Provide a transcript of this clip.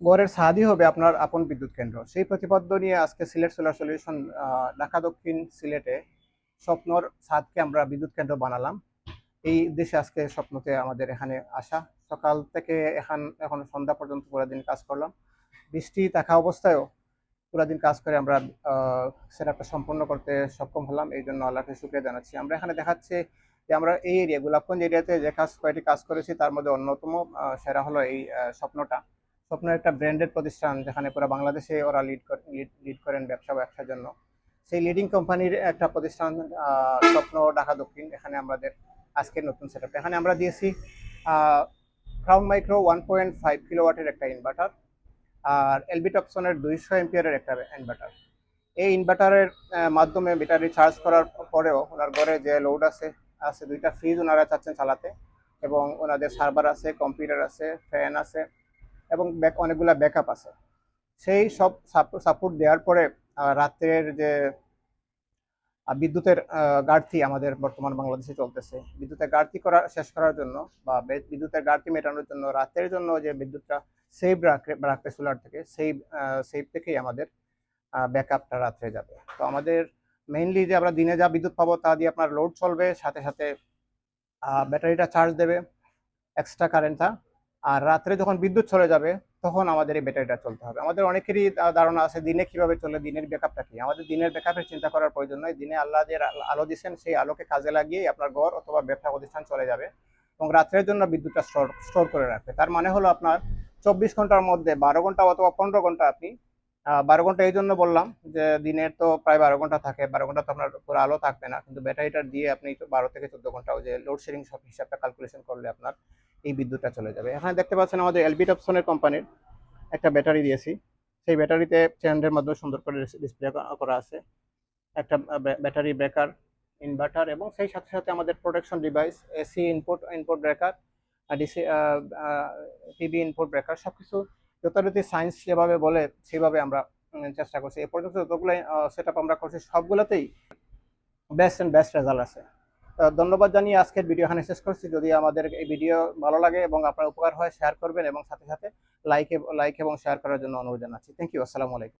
গড়ের ছাদই হবে আপনার আপন বিদ্যুৎ কেন্দ্র। সেই প্রতিপাদ্য নিয়ে আজকে সিলেট সোলার সলিউশন ঢাকা দক্ষিণ সিলেটে স্বপ্নর ছাদকে আমরা বিদ্যুৎ কেন্দ্র বানালাম। এই উদ্দেশ্যে আজকে স্বপ্নতে আমাদের এখানে আসা। সকাল থেকে এখন সন্ধ্যা পর্যন্ত পুরো দিন কাজ করলাম। বৃষ্টি থাকা অবস্থায়ও পুরো দিন কাজ করে আমরা সেটআপটা সম্পন্ন করতে সক্ষম হলাম। এই জন্য আল্লাহকে শুকরিয়া জানাচ্ছি। আমরা এখানে দেখাচ্ছি যে আমরা এই এরিয়া গোলাপগঞ্জ এরিয়াতে যে কয়টি কাজ করেছি তার মধ্যে অন্যতম সেরা হলো এই স্বপ্নটা। স্বপ্ন একটা ব্র্যান্ডেড প্রতিষ্ঠান, যেখানে পুরো বাংলাদেশে ওরা লিড করেন ব্যবসার জন্য। সেই লিডিং কোম্পানির একটা প্রতিষ্ঠান স্বপ্ন ঢাকা দক্ষিণ। এখানে আমাদের আজকের নতুন সেটআপ, এখানে আমরা দিয়েছি ক্রাউন মাইক্রো 1.5 কিলোওয়াটের একটা ইনভার্টার আর এলবি টপসনের 200 এম্পিয়ারের একটা ইনভার্টার। এই ইনভার্টারের মাধ্যমে ব্যাটারি চার্জ করার পরেও ওনার ঘরে যে লোড আছে আছে দুইটা ফ্রিজ ওনারা চাচ্ছেন চালাতে, এবং ওনাদের সার্ভার আছে, কম্পিউটার আছে, ফ্যান আছে, এবং অনেকগুলা ব্যাকআপ আছে। সেই সব সাপোর্ট দেওয়ার পরে রাত্রের যে বিদ্যুতের ঘাটতি আমাদের বর্তমান বাংলাদেশে চলতেছে, বিদ্যুতের ঘাটতি শেষ করার জন্য বা বিদ্যুতের ঘাটতি মেটানোর জন্য রাতের জন্য যে বিদ্যুৎটা সেভ রাখতে সোলার থেকে, সেভ থেকেই আমাদের ব্যাকআপটা রাত্রে যাবে। তো আমাদের মেইনলি যে আমরা দিনে যা বিদ্যুৎ পাবো তা দিয়ে আপনার লোড চলবে, সাথে সাথে ব্যাটারিটা চার্জ দেবে এক্সট্রা কারেন্টটা। আর রাত্রে যখন বিদ্যুৎ চলে যাবে তখন আমাদের এই ব্যাটারিটা চলতে হবে। আমাদের অনেকেরই ধারণা আছে দিনে কিভাবে চলে, দিনের ব্যাকআপটা কি। আমাদের দিনের ব্যাকআপের চিন্তা করার প্রয়োজন নয়। দিনে আল্লাহ যে আলো দিচ্ছেন সেই আলোকে কাজে লাগিয়ে আপনার ঘর অথবা ব্যবসা প্রতিষ্ঠান চলে যাবে, এবং রাত্রের জন্য বিদ্যুৎটা স্টোর করে রাখবে। তার মানে হলো আপনার 24 ঘন্টার মধ্যে 12 ঘন্টা অথবা 15 ঘন্টা আপনি 12 ঘন্টা এই জন্য বললাম যে দিনের তো প্রায় 12 ঘন্টা থাকে, 12 ঘন্টা তো আপনার পুরো আলো থাকবে না, কিন্তু ব্যাটারিটা দিয়ে আপনি 12 থেকে 14 ঘন্টা ওই যে লোডশেডিং সব হিসাবটা ক্যালকুলেশন করলে আপনার এই বিদ্যুৎটা চলে যাবে। এখানে দেখতে পাচ্ছেন আমাদের এলবি টপসনের কোম্পানির একটা ব্যাটারি দিয়েছি। সেই ব্যাটারিতে চ্যানেলের মাধ্যমে সুন্দর করে ডিসপ্লে করা আছে একটা ব্যাটারি ব্রেকার, ইনভার্টার, এবং সেই সাথে সাথে আমাদের protection device, AC input breaker, DC TV input breaker, সবকিছু যথারীতি সায়েন্স যেভাবে বলে সেভাবে আমরা চেষ্টা করছি। এ পর্যন্ত যতগুলো সেট আপ আমরা করছি সবগুলোতেই বেস্ট রেজাল্ট আছে। ধন্যবাদ জানিয়ে আজকের ভিডিও এখানে শেষ করছি। যদি আমাদের এই ভিডিও ভালো লাগে এবং আপনার উপকার হয় শেয়ার করবেন, এবং সাথে সাথে লাইক এবং শেয়ার করার জন্য অনুরোধ জানাচ্ছি। Thank you. আসসালামু আলাইকুম।